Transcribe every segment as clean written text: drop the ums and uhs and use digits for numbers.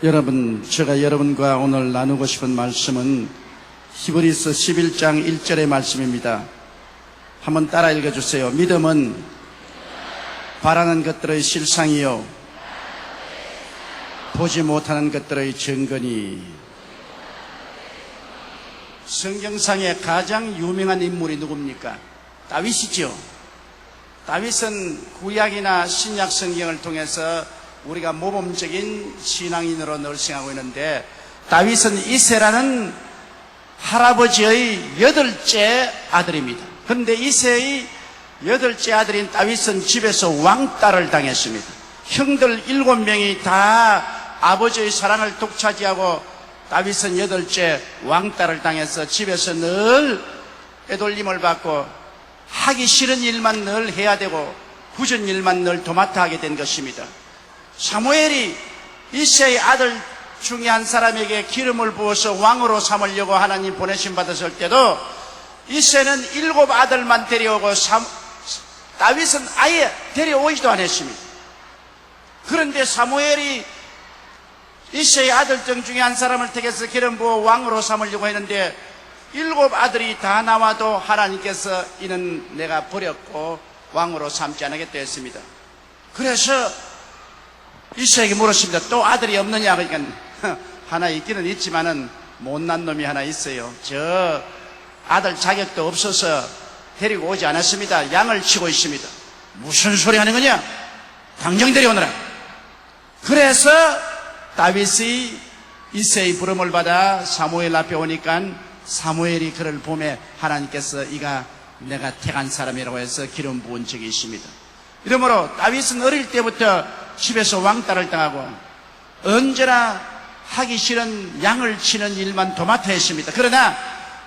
여러분, 제가 여러분과 오늘 나누고 싶은 말씀은 히브리서 11장 1절의 말씀입니다. 한번 따라 읽어주세요. 믿음은 바라는 것들의 실상이요 보지 못하는 것들의 증거니. 성경상의 가장 유명한 인물이 누굽니까? 다윗이죠. 다윗은 구약이나 신약 성경을 통해서 우리가 모범적인 신앙인으로 늘 생각하고 있는데, 다윗은 이새라는 할아버지의 8째 아들입니다. 그런데 이새의 8째 아들인 다윗은 집에서 왕따를 당했습니다. 형들 7명이 다 아버지의 사랑을 독차지하고 다윗은 8째 왕따를 당해서 집에서 늘 빼돌림을 받고 하기 싫은 일만 늘 해야 되고 굳은 일만 늘 도맡아 하게 된 것입니다. 사무엘이 이새의 아들 중에 한 사람에게 기름을 부어서 왕으로 삼으려고 하나님 보내심 받았을 때도 이새는 7 아들만 데려오고 다윗은 아예 데려오지도 않았습니다. 그런데 사무엘이 이새의 아들 중에 한 사람을 택해서 기름 부어 왕으로 삼으려고 했는데 7 아들이 다 나와도 하나님께서 이는 내가 버렸고 왕으로 삼지 않겠다 했습니다. 그래서 이새에게 물었습니다. 또 아들이 없느냐? 그러니까 하나 있기는 있지만은 못난 놈이 하나 있어요. 저 아들 자격도 없어서 데리고 오지 않았습니다. 양을 치고 있습니다. 무슨 소리 하는 거냐? 당장 데려오너라. 그래서 다윗이 이새의 부름을 받아 사무엘 앞에 오니까 사무엘이 그를 보매 하나님께서 이가 내가 택한 사람이라고 해서 기름 부은 적이 있습니다. 이러므로 다윗은 어릴 때부터 집에서 왕따를 당하고 언제나 하기 싫은 양을 치는 일만 도맡아 했습니다. 그러나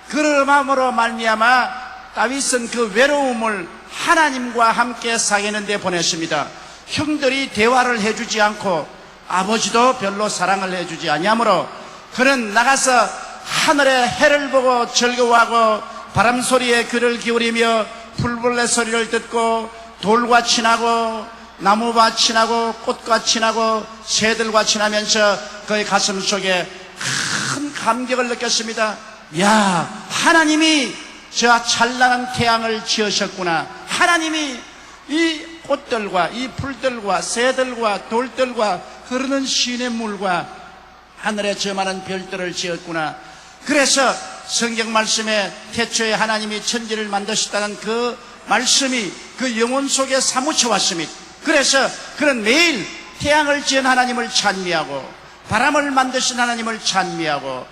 그러함으로 말미암아 다윗은 그 외로움을 하나님과 함께 사귀는 데 보냈습니다. 형들이 대화를 해주지 않고 아버지도 별로 사랑을 해주지 아니하므로 그는 나가서 하늘의 해를 보고 즐거워하고 바람소리에 귀를 기울이며 풀벌레 소리를 듣고 돌과 친하고 나무와 친하고 꽃과 친하고 새들과 친하면서 그의 가슴 속에 큰 감격을 느꼈습니다. 야, 하나님이 저 찬란한 태양을 지으셨구나. 하나님이 이 꽃들과 이 풀들과 새들과 돌들과 흐르는 시냇물과 하늘에 저 많은 별들을 지었구나. 그래서 성경 말씀에 태초에 하나님이 천지를 만드셨다는 그 말씀이 그 영혼 속에 사무쳐 왔습니다. 그래서 그는 매일 태양을 지은 하나님을 찬미하고 바람을 만드신 하나님을 찬미하고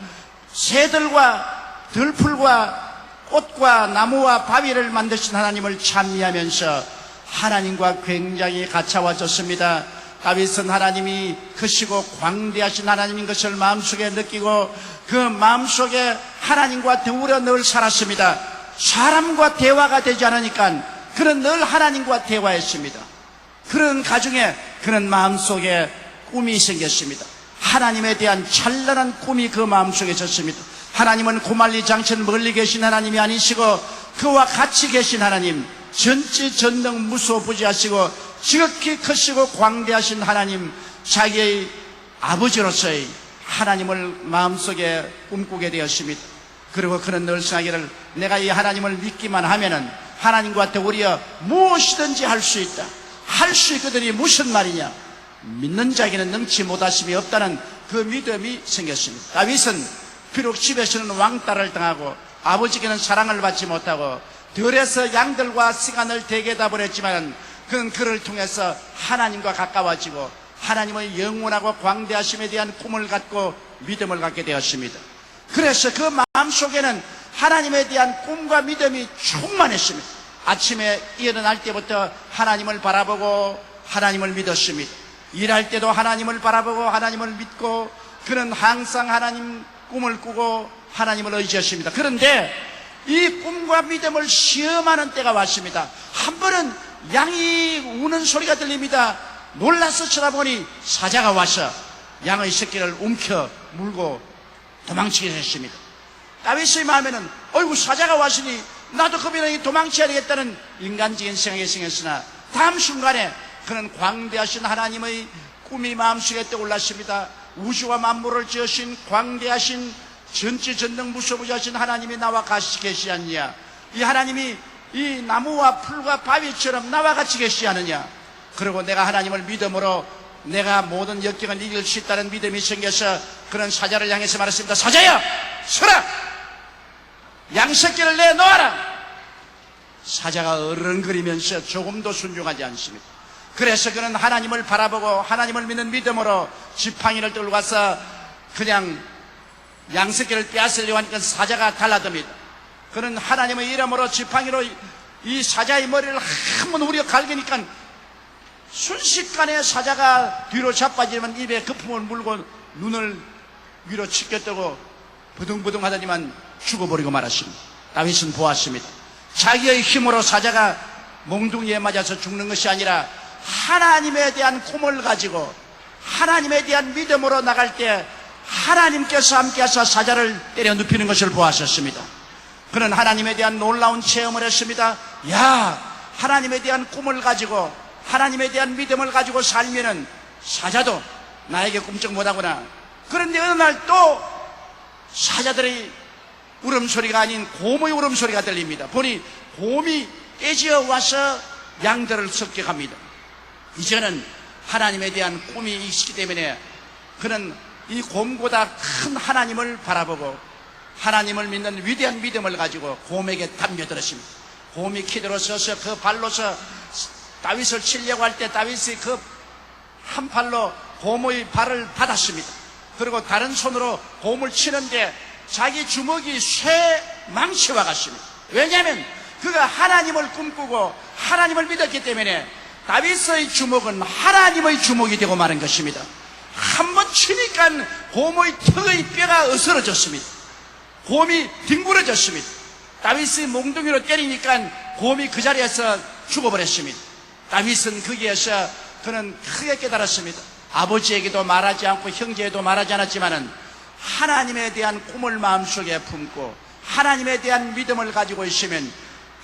새들과 들풀과 꽃과 나무와 바위를 만드신 하나님을 찬미하면서 하나님과 굉장히 가까워졌습니다. 다윗은 하나님이 크시고 광대하신 하나님인 것을 마음속에 느끼고 그 마음속에 하나님과 더불어 늘 살았습니다. 사람과 대화가 되지 않으니까 그는 늘 하나님과 대화했습니다. 그런 가정에 그는 마음속에 꿈이 생겼습니다. 하나님에 대한 찬란한 꿈이 그 마음속에 졌습니다. 하나님은 고말리지 않는 멀리 계신 하나님이 아니시고 그와 같이 계신 하나님, 전지전능 무소부지하시고 지극히 크시고 광대하신 하나님, 자기의 아버지로서의 하나님을 마음속에 꿈꾸게 되었습니다. 그리고 그는 늘 생각하기를 내가 이 하나님을 믿기만 하면은 하나님과 더불어 무엇이든지 할 수 있다. 할 수 있거든이 무슨 말이냐? 믿는 자에게는 능치 못하심이 없다는 그 믿음이 생겼습니다. 다윗은 비록 집에서는 왕따를 당하고 아버지께는 사랑을 받지 못하고 들에서 양들과 시간을 대개다 보냈지만 그는 그를 통해서 하나님과 가까워지고 하나님의 영원하고 광대하심에 대한 꿈을 갖고 믿음을 갖게 되었습니다. 그래서 그 마음속에는 하나님에 대한 꿈과 믿음이 충만했습니다. 아침에 일어날 때부터 하나님을 바라보고 하나님을 믿었습니다. 일할 때도 하나님을 바라보고 하나님을 믿고 그는 항상 하나님 꿈을 꾸고 하나님을 의지했습니다. 그런데 이 꿈과 믿음을 시험하는 때가 왔습니다. 한 번은 양이 우는 소리가 들립니다. 놀라서 쳐다보니 사자가 와서 양의 새끼를 움켜 물고 도망치게 했습니다. 다윗의 마음에는 어이구 사자가 왔으니 나도 그분에게 도망쳐야 되겠다는 인간적인 생각이 생겼으나 다음 순간에 그는 광대하신 하나님의 꿈이 마음속에 떠올랐습니다. 우주와 만물을 지으신 광대하신 전지전능무소부자신 하나님이 나와 같이 계시느냐? 이 하나님이 이 나무와 풀과 바위처럼 나와 같이 계시느냐? 그리고 내가 하나님을 믿음으로 내가 모든 역경을 이길 수 있다는 믿음이 생겨서 그런 사자를 향해서 말했습니다. 사자야, 서라! 양새끼를 내놓아라! 사자가 어른거리면서 조금도 순종하지 않습니다. 그래서 그는 하나님을 바라보고 하나님을 믿는 믿음으로 지팡이를 들고 가서 그냥 양새끼를 빼앗으려고 하니까 사자가 달라듭니다. 그는 하나님의 이름으로 지팡이로 이 사자의 머리를 한번 우려 갈기니까 순식간에 사자가 뒤로 자빠지면 입에 거품을 물고 눈을 위로 치켜뜨고 부둥부둥 하더니만 죽어버리고 말았습니다. 다윗은 보았습니다. 자기의 힘으로 사자가 몽둥이에 맞아서 죽는 것이 아니라 하나님에 대한 꿈을 가지고 하나님에 대한 믿음으로 나갈 때 하나님께서 함께하사 사자를 때려 눕히는 것을 보았었습니다. 그는 하나님에 대한 놀라운 체험을 했습니다. 야, 하나님에 대한 꿈을 가지고 하나님에 대한 믿음을 가지고 살면은 사자도 나에게 꿈쩍 못하구나. 그런데 어느 날 또 사자들의 울음소리가 아닌 곰의 울음소리가 들립니다. 보니 곰이 떼지어 와서 양들을 습격합니다. 이제는 하나님에 대한 꿈이 있기 때문에 그는 이 곰보다 큰 하나님을 바라보고 하나님을 믿는 위대한 믿음을 가지고 곰에게 덤벼들었습니다. 곰이 키들어 서서 그 발로서 다윗을 치려고 할 때 다윗이 그 한 팔로 곰의 발을 받았습니다. 그리고 다른 손으로 곰을 치는데 자기 주먹이 쇠 망치와 같습니다. 왜냐하면 그가 하나님을 꿈꾸고 하나님을 믿었기 때문에 다윗의 주먹은 하나님의 주먹이 되고 마는 것입니다. 한번 치니까 곰의 턱의 뼈가 으스러졌습니다. 곰이 뒹굴어졌습니다. 다윗이 몽둥이로 때리니까 곰이 그 자리에서 죽어버렸습니다. 다윗은 거기에서 그는 크게 깨달았습니다. 아버지에게도 말하지 않고 형제에도 말하지 않았지만은 하나님에 대한 꿈을 마음속에 품고 하나님에 대한 믿음을 가지고 있으면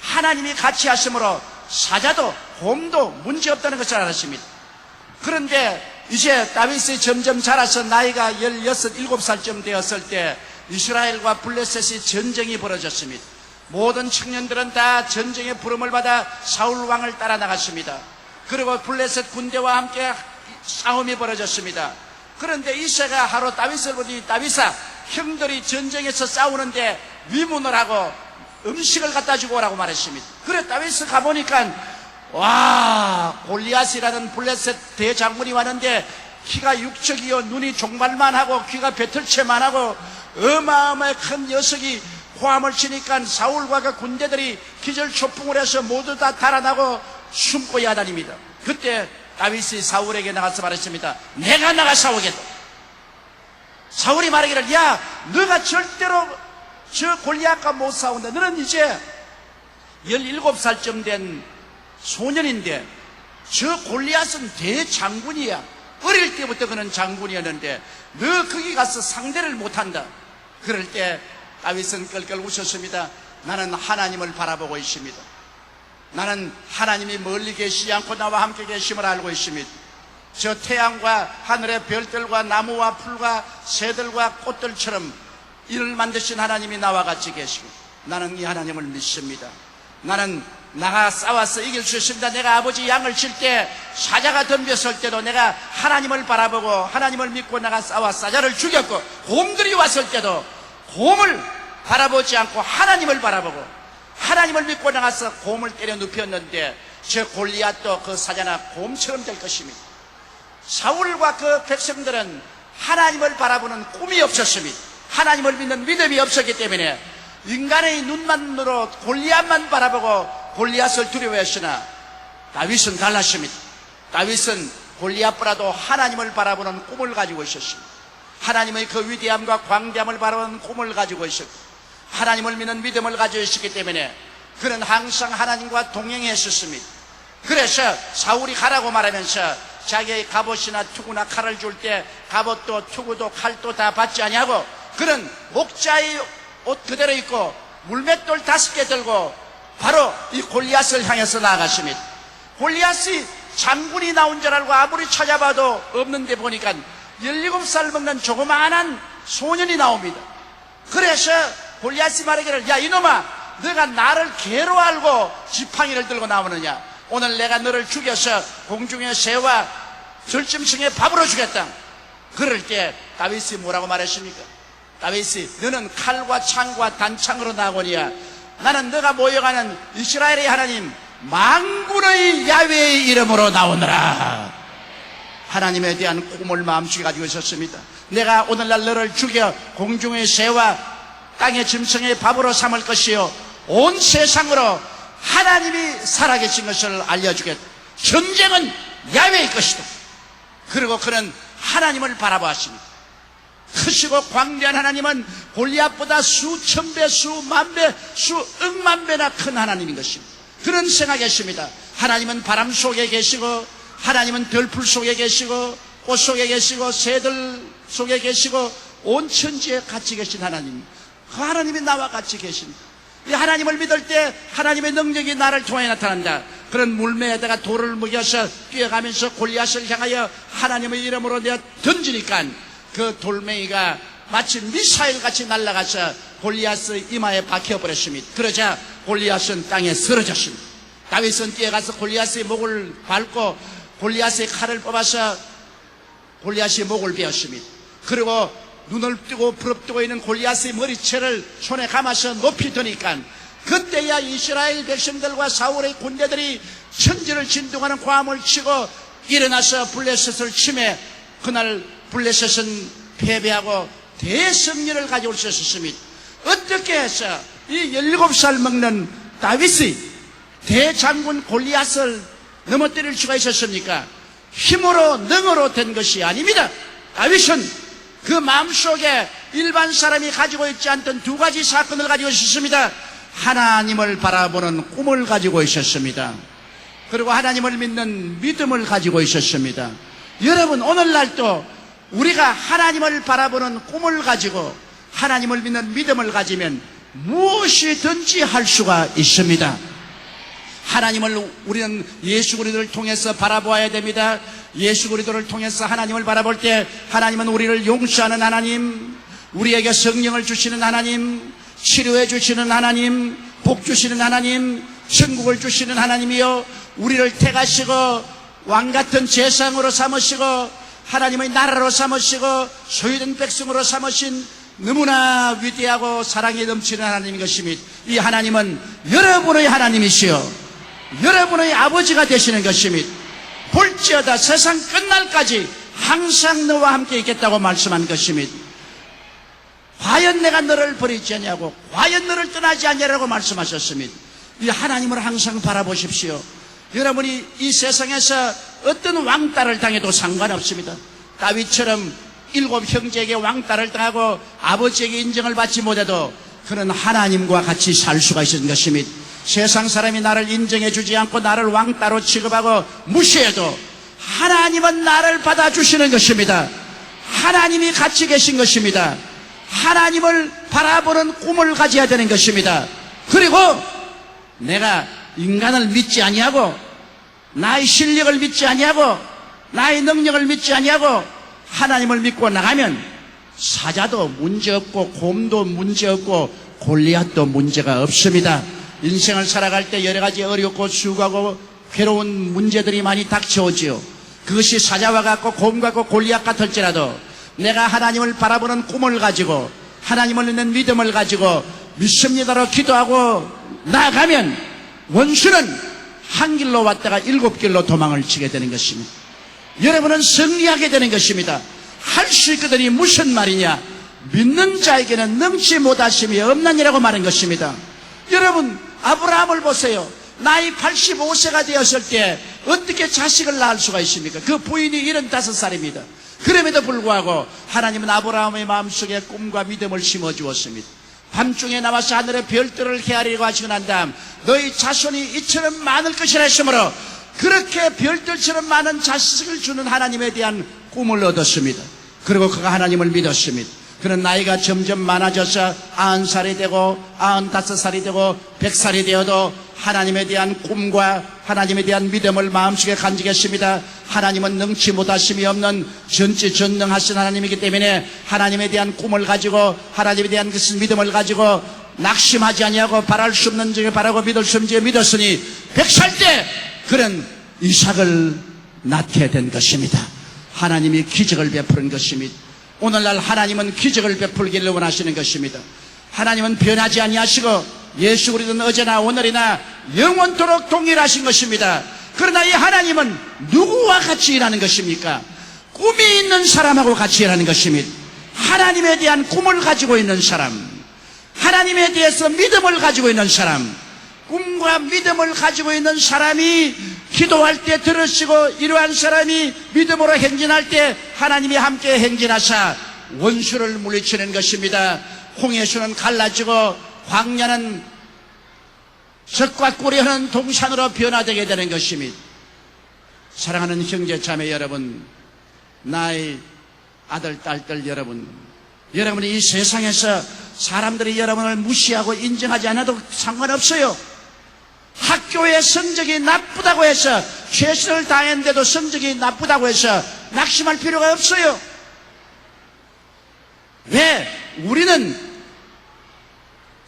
하나님이 같이 하심으로 사자도 곰도 문제없다는 것을 알았습니다. 그런데 이제 다윗이 점점 자라서 나이가 16, 17살쯤 되었을 때 이스라엘과 블레셋이 전쟁이 벌어졌습니다. 모든 청년들은 다 전쟁의 부름을 받아 사울 왕을 따라 나갔습니다. 그리고 블레셋 군대와 함께 싸움이 벌어졌습니다. 그런데 이새가 하루 다윗을 보니 다윗아, 형들이 전쟁에서 싸우는데 위문을 하고 음식을 갖다 주고 오라고 말했습니다. 그래 다윗이 가보니까 와, 골리앗이라는 블레셋 대장군이 왔는데 키가 육척이요 눈이 종발만 하고 귀가 배틀채만 하고 어마어마한 큰 녀석이 호함을 치니까 사울과 그 군대들이 기절초풍을 해서 모두 다 달아나고 숨고 야단입니다. 그때 다윗이 사울에게 나가서 말했습니다. 내가 나가 싸우겠다. 사울이 말하기를 야, 너가 절대로 저 골리앗과 못 싸운다. 너는 이제 17살쯤 된 소년인데 저 골리앗은 대장군이야. 어릴 때부터 그는 장군이었는데 너 거기 가서 상대를 못한다. 그럴 때 다윗은 껄껄 웃었습니다. 나는 하나님을 바라보고 있습니다. 나는 하나님이 멀리 계시지 않고 나와 함께 계심을 알고 있습니다. 저 태양과 하늘의 별들과 나무와 풀과 새들과 꽃들처럼 이를 만드신 하나님이 나와 같이 계시고 나는 이 하나님을 믿습니다. 나는 나가 싸워서 이길 수 있습니다. 내가 아버지 양을 칠 때 사자가 덤볐을 때도 내가 하나님을 바라보고 하나님을 믿고 나가 싸워 사자를 죽였고 곰들이 왔을 때도 곰을 바라보지 않고 하나님을 바라보고 하나님을 믿고 나가서 곰을 때려 눕혔는데 저 골리앗도 그 사자나 곰처럼 될 것입니다. 사울과 그 백성들은 하나님을 바라보는 꿈이 없었습니다. 하나님을 믿는 믿음이 없었기 때문에 인간의 눈만으로 골리앗만 바라보고 골리앗을 두려워했으나 다윗은 달랐습니다. 다윗은 골리앗보다도 하나님을 바라보는 꿈을 가지고 있었습니다. 하나님의 그 위대함과 광대함을 바라보는 꿈을 가지고 있었고 하나님을 믿는 믿음을 가지고 있었기 때문에 그는 항상 하나님과 동행했었습니다. 그래서 사울이 가라고 말하면서 자기의 갑옷이나 투구나 칼을 줄 때 갑옷도 투구도 칼도 다 받지 아니하고 그는 목자의 옷 그대로 입고 물맷돌 5개 들고 바로 이 골리앗을 향해서 나아갔습니다. 골리앗이 장군이 나온 줄 알고 아무리 찾아봐도 없는데 보니까 17살 먹는 조그마한 소년이 나옵니다. 그래서 골리앗이 말하기를, 야 이놈아, 너가 나를 개로 알고 지팡이를 들고 나오느냐? 오늘 내가 너를 죽여서 공중의 새와 들짐승의 밥으로 주겠다. 그럴 때 다윗이 뭐라고 말했습니까? 다윗이, 너는 칼과 창과 단창으로 나오거니와 나는 너가 모여가는 이스라엘의 하나님 만군의 야훼의 이름으로 나오느라. 하나님에 대한 꿈을 마음속에 가지고 있었습니다. 내가 오늘날 너를 죽여 공중의 새와 땅의 짐승의 밥으로 삼을 것이요 온 세상으로 하나님이 살아계신 것을 알려주겠다. 전쟁은 야훼의 것이다. 그리고 그는 하나님을 바라보았습니다. 크시고 광대한 하나님은 골리앗보다 수천 배, 수만 배, 수억만 배나 큰 하나님인 것입니다. 그런 생각했습니다. 하나님은 바람 속에 계시고, 하나님은 들풀 속에 계시고, 꽃 속에 계시고, 새들 속에 계시고, 온 천지에 같이 계신 하나님. 그 하나님이 나와 같이 계십니다. 이 하나님을 믿을 때 하나님의 능력이 나를 통해 나타난다. 그런 물매에다가 돌을 먹여서 뛰어가면서 골리앗을 향하여 하나님의 이름으로 내어 던지니까 그 돌멩이가 마치 미사일같이 날아가서 골리앗의 이마에 박혀버렸습니다. 그러자 골리앗은 땅에 쓰러졌습니다. 다윗은 뛰어가서 골리앗의 목을 밟고 골리앗의 칼을 뽑아서 골리앗의 목을 베었습니다. 그리고 눈을 뜨고 부릅뜨고 있는 골리앗의 머리채를 손에 감아서 높이 드니까 그때야 이스라엘 백성들과 사울의 군대들이 천지를 진동하는 고함을 치고 일어나서 블레셋을 치매 그날 블레셋은 패배하고 대승리를 가져올 수 있었습니다. 어떻게 해서 이 17살 먹는 다윗이 대장군 골리앗을 넘어뜨릴 수가 있었습니까? 힘으로 능으로 된 것이 아닙니다. 다윗은 그 마음속에 일반 사람이 가지고 있지 않던 두 가지 사건을 가지고 있었습니다. 하나님을 바라보는 꿈을 가지고 있었습니다. 그리고 하나님을 믿는 믿음을 가지고 있었습니다. 여러분, 오늘날도 우리가 하나님을 바라보는 꿈을 가지고 하나님을 믿는 믿음을 가지면 무엇이든지 할 수가 있습니다. 하나님을 우리는 예수 그리스도를 통해서 바라보아야 됩니다. 예수 그리스도를 통해서 하나님을 바라볼 때 하나님은 우리를 용서하는 하나님, 우리에게 성령을 주시는 하나님, 치료해 주시는 하나님, 복 주시는 하나님, 천국을 주시는 하나님이요, 우리를 택하시고 왕같은 제사장으로 삼으시고 하나님의 나라로 삼으시고 소유된 백성으로 삼으신 너무나 위대하고 사랑이 넘치는 하나님인 것입니다. 이 하나님은 여러분의 하나님이시요 여러분의 아버지가 되시는 것입니다. 볼지어다 세상 끝날까지 항상 너와 함께 있겠다고 말씀한 것입니다. 과연 내가 너를 버리지 않냐고, 과연 너를 떠나지 않냐라고 말씀하셨습니다. 이 하나님을 항상 바라보십시오. 여러분이 이 세상에서 어떤 왕따를 당해도 상관없습니다. 다윗처럼 7 형제에게 왕따를 당하고 아버지에게 인정을 받지 못해도 그는 하나님과 같이 살 수가 있는 것입니다. 세상 사람이 나를 인정해 주지 않고 나를 왕따로 취급하고 무시해도 하나님은 나를 받아주시는 것입니다. 하나님이 같이 계신 것입니다. 하나님을 바라보는 꿈을 가져야 되는 것입니다. 그리고 내가 인간을 믿지 아니하고 나의 실력을 믿지 아니하고 나의 능력을 믿지 아니하고 하나님을 믿고 나가면 사자도 문제없고 곰도 문제없고 골리앗도 문제가 없습니다. 인생을 살아갈 때 여러 가지 어렵고 수고하고 괴로운 문제들이 많이 닥쳐오지요. 그것이 사자와 같고 곰과 같고 골리앗 같을지라도 내가 하나님을 바라보는 꿈을 가지고 하나님을 믿는 믿음을 가지고 믿습니다로 기도하고 나아가면 원수는 한 길로 왔다가 7길로 도망을 치게 되는 것입니다. 여러분은 승리하게 되는 것입니다. 할 수 있거든이 무슨 말이냐? 믿는 자에게는 능치 못하심이 없느니라고 말한 것입니다. 여러분, 아브라함을 보세요. 나이 85세가 되었을 때 어떻게 자식을 낳을 수가 있습니까? 그 부인이 75살입니다. 그럼에도 불구하고 하나님은 아브라함의 마음속에 꿈과 믿음을 심어주었습니다. 밤중에 나와서 하늘의 별들을 헤아리고 하시고 난 다음 너희 자손이 이처럼 많을 것이라 했으므로 그렇게 별들처럼 많은 자식을 주는 하나님에 대한 꿈을 얻었습니다. 그리고 그가 하나님을 믿었습니다. 그는 나이가 점점 많아져서 90살이 되고 95살이 되고 100살이 되어도 하나님에 대한 꿈과 하나님에 대한 믿음을 마음속에 간직했습니다. 하나님은 능치 못하심이 없는 전지전능하신 하나님이기 때문에 하나님에 대한 꿈을 가지고 하나님에 대한 그 믿음을 가지고 낙심하지 아니하고 바랄 수 없는 중에 바라고 믿을 수 없는 중에 믿었으니 100살 때 그는 이삭을 낳게 된 것입니다. 하나님이 기적을 베푸는 것입니다. 오늘날 하나님은 기적을 베풀기를 원하시는 것입니다. 하나님은 변하지 아니하시고 예수 그리스도는 어제나 오늘이나 영원토록 동일하신 것입니다. 그러나 이 하나님은 누구와 같이 일하는 것입니까? 꿈이 있는 사람하고 같이 일하는 것입니다. 하나님에 대한 꿈을 가지고 있는 사람, 하나님에 대해서 믿음을 가지고 있는 사람, 꿈과 믿음을 가지고 있는 사람이 기도할 때 들으시고 이러한 사람이 믿음으로 행진할 때 하나님이 함께 행진하사 원수를 물리치는 것입니다. 홍해수는 갈라지고 광야는 적과 꿀이하는 동산으로 변화되게 되는 것입니다. 사랑하는 형제 자매 여러분, 나의 아들 딸들 여러분, 여러분이 이 세상에서 사람들이 여러분을 무시하고 인정하지 않아도 상관없어요. 학교의 성적이 나쁘다고 해서 최선을 다했는데도 성적이 나쁘다고 해서 낙심할 필요가 없어요. 왜? 우리는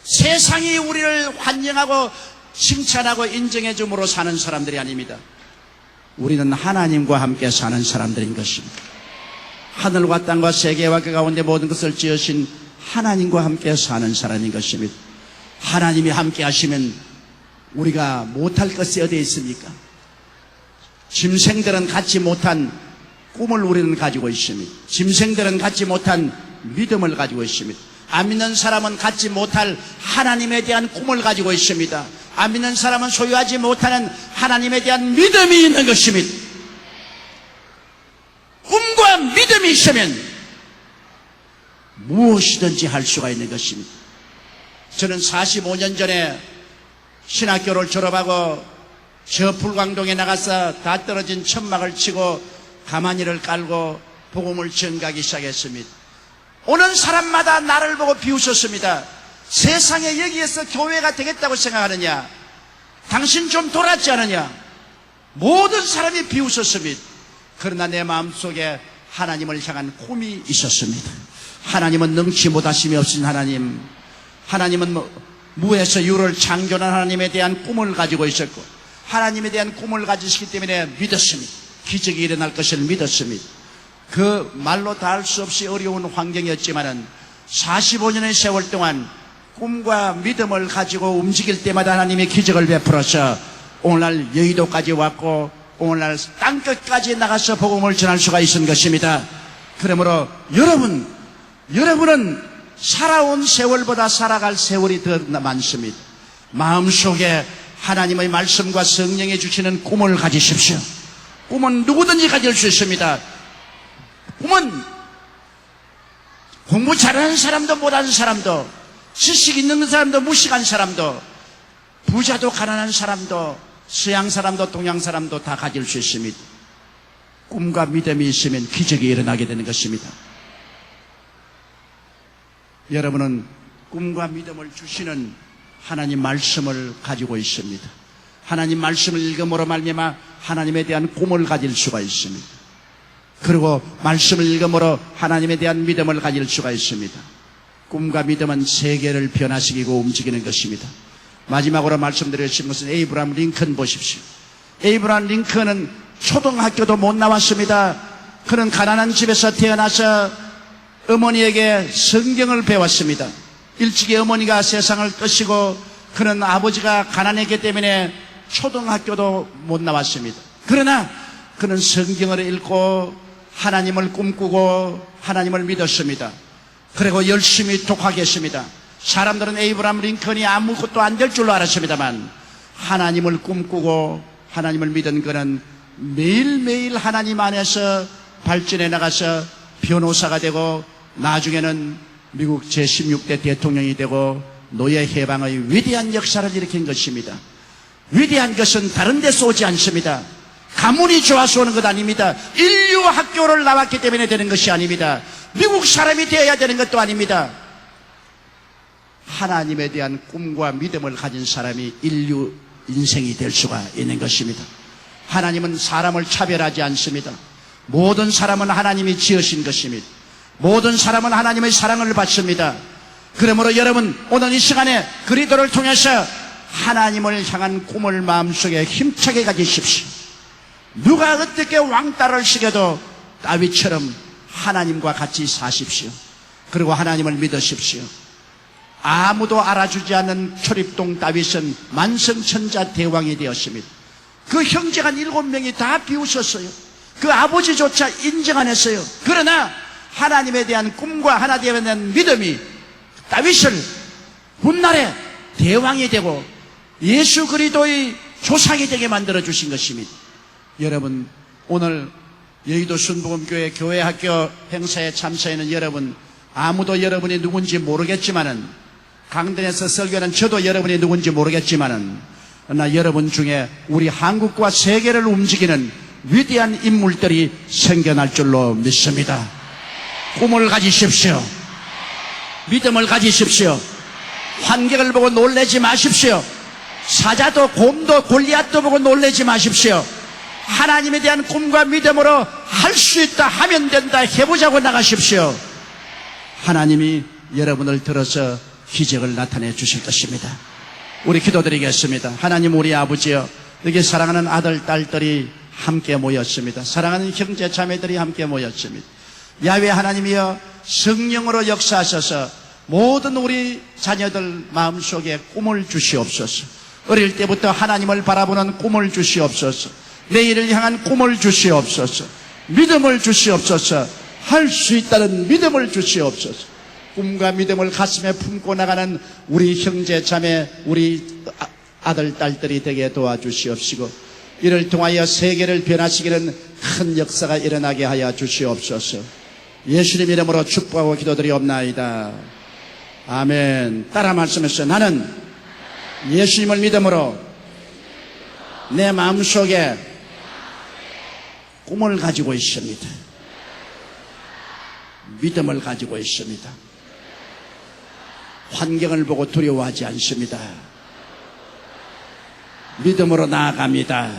세상이 우리를 환영하고 칭찬하고 인정해 줌으로 사는 사람들이 아닙니다. 우리는 하나님과 함께 사는 사람들인 것입니다. 하늘과 땅과 세계와 그 가운데 모든 것을 지으신 하나님과 함께 사는 사람인 것입니다. 하나님이 함께 하시면 우리가 못할 것이 어디에 있습니까? 짐승들은 갖지 못한 꿈을 우리는 가지고 있습니다. 짐승들은 갖지 못한 믿음을 가지고 있습니다. 안 믿는 사람은 갖지 못할 하나님에 대한 꿈을 가지고 있습니다. 안 믿는 사람은 소유하지 못하는 하나님에 대한 믿음이 있는 것입니다. 꿈과 믿음이 있으면 무엇이든지 할 수가 있는 것입니다. 저는 45년 전에 신학교를 졸업하고 저 불광동에 나가서 다 떨어진 천막을 치고 가마니를 깔고 복음을 전가하기 시작했습니다. 오는 사람마다 나를 보고 비웃었습니다. 세상에 여기에서 교회가 되겠다고 생각하느냐? 당신 좀 돌았지 않느냐? 모든 사람이 비웃었습니다. 그러나 내 마음속에 하나님을 향한 꿈이 있었습니다. 하나님은 능치 못하심이 없으신 하나님, 하나님은 무에서 유를 창조한 하나님에 대한 꿈을 가지고 있었고 하나님에 대한 꿈을 가지시기 때문에 믿었습니다. 기적이 일어날 것을 믿었습니다. 그 말로 다 할 수 없이 어려운 환경이었지만은 45년의 세월 동안 꿈과 믿음을 가지고 움직일 때마다 하나님이 기적을 베풀어서 오늘날 여의도까지 왔고 오늘날 땅끝까지 나가서 복음을 전할 수가 있는 것입니다. 그러므로 여러분은 살아온 세월보다 살아갈 세월이 더 많습니다. 마음속에 하나님의 말씀과 성령이 주시는 꿈을 가지십시오. 꿈은 누구든지 가질 수 있습니다. 꿈은 공부 잘하는 사람도 못하는 사람도 지식 있는 사람도 무식한 사람도 부자도 가난한 사람도 서양 사람도 동양 사람도 다 가질 수 있습니다. 꿈과 믿음이 있으면 기적이 일어나게 되는 것입니다. 여러분은 꿈과 믿음을 주시는 하나님 말씀을 가지고 있습니다. 하나님 말씀을 읽음으로 말미암아 하나님에 대한 꿈을 가질 수가 있습니다. 그리고 말씀을 읽음으로 하나님에 대한 믿음을 가질 수가 있습니다. 꿈과 믿음은 세계를 변화시키고 움직이는 것입니다. 마지막으로 말씀드리고 싶은 것은 에이브라함 링컨 보십시오. 에이브라함 링컨은 초등학교도 못 나왔습니다. 그는 가난한 집에서 태어나서 어머니에게 성경을 배웠습니다. 일찍이 어머니가 세상을 떠시고 그는 아버지가 가난했기 때문에 초등학교도 못 나왔습니다. 그러나 그는 성경을 읽고 하나님을 꿈꾸고 하나님을 믿었습니다. 그리고 열심히 독학했습니다. 사람들은 에이브라함 링컨이 아무것도 안 될 줄로 알았습니다만 하나님을 꿈꾸고 하나님을 믿은 그는 매일매일 하나님 안에서 발전해 나가서 변호사가 되고 나중에는 미국 제16대 대통령이 되고 노예 해방의 위대한 역사를 일으킨 것입니다. 위대한 것은 다른 데서 오지 않습니다. 가문이 좋아서 오는 것 아닙니다. 인류 학교를 나왔기 때문에 되는 것이 아닙니다. 미국 사람이 되어야 되는 것도 아닙니다. 하나님에 대한 꿈과 믿음을 가진 사람이 인류 인생이 될 수가 있는 것입니다. 하나님은 사람을 차별하지 않습니다. 모든 사람은 하나님이 지으신 것입니다. 모든 사람은 하나님의 사랑을 받습니다. 그러므로 여러분 오늘 이 시간에 그리스도를 통해서 하나님을 향한 꿈을 마음속에 힘차게 가지십시오. 누가 어떻게 왕따를 시켜도 다윗처럼 하나님과 같이 사십시오. 그리고 하나님을 믿으십시오. 아무도 알아주지 않는 초립동 다윗은 만성천자 대왕이 되었습니다. 그 형제가 7명이 다 비웃었어요. 그 아버지조차 인정 안 했어요. 그러나 하나님에 대한 꿈과 하나님에 대한 믿음이 다윗을 훗날에 대왕이 되고 예수 그리스도의 조상이 되게 만들어 주신 것입니다. 여러분 오늘 여의도 순복음교회 교회학교 행사에 참석하는 여러분 아무도 여러분이 누군지 모르겠지만은 강단에서 설교하는 저도 여러분이 누군지 모르겠지만은 나 여러분 중에 우리 한국과 세계를 움직이는 위대한 인물들이 생겨날 줄로 믿습니다. 꿈을 가지십시오. 믿음을 가지십시오. 환경을 보고 놀라지 마십시오. 사자도 곰도 골리앗도 보고 놀라지 마십시오. 하나님에 대한 꿈과 믿음으로 할 수 있다 하면 된다 해보자고 나가십시오. 하나님이 여러분을 들어서 기적을 나타내 주실 것입니다. 우리 기도드리겠습니다. 하나님 우리 아버지여, 여기 사랑하는 아들 딸들이 함께 모였습니다. 사랑하는 형제 자매들이 함께 모였습니다. 야훼 하나님이여, 성령으로 역사하셔서 모든 우리 자녀들 마음속에 꿈을 주시옵소서. 어릴 때부터 하나님을 바라보는 꿈을 주시옵소서. 내일을 향한 꿈을 주시옵소서. 믿음을 주시옵소서. 할 수 있다는 믿음을 주시옵소서. 꿈과 믿음을 가슴에 품고 나가는 우리 형제 자매, 우리 아들 딸들이 되게 도와주시옵시고, 이를 통하여 세계를 변화시키는 큰 역사가 일어나게 하여 주시옵소서. 예수님 이름으로 축복하고 기도드리옵나이다. 아멘. 따라 말씀하시죠. 나는 예수님을 믿음으로 내 마음속에 꿈을 가지고 있습니다. 믿음을 가지고 있습니다. 환경을 보고 두려워하지 않습니다. 믿음으로 나아갑니다.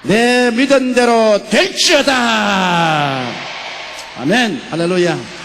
내 믿은 대로 될지어다. 아멘. 할렐루야.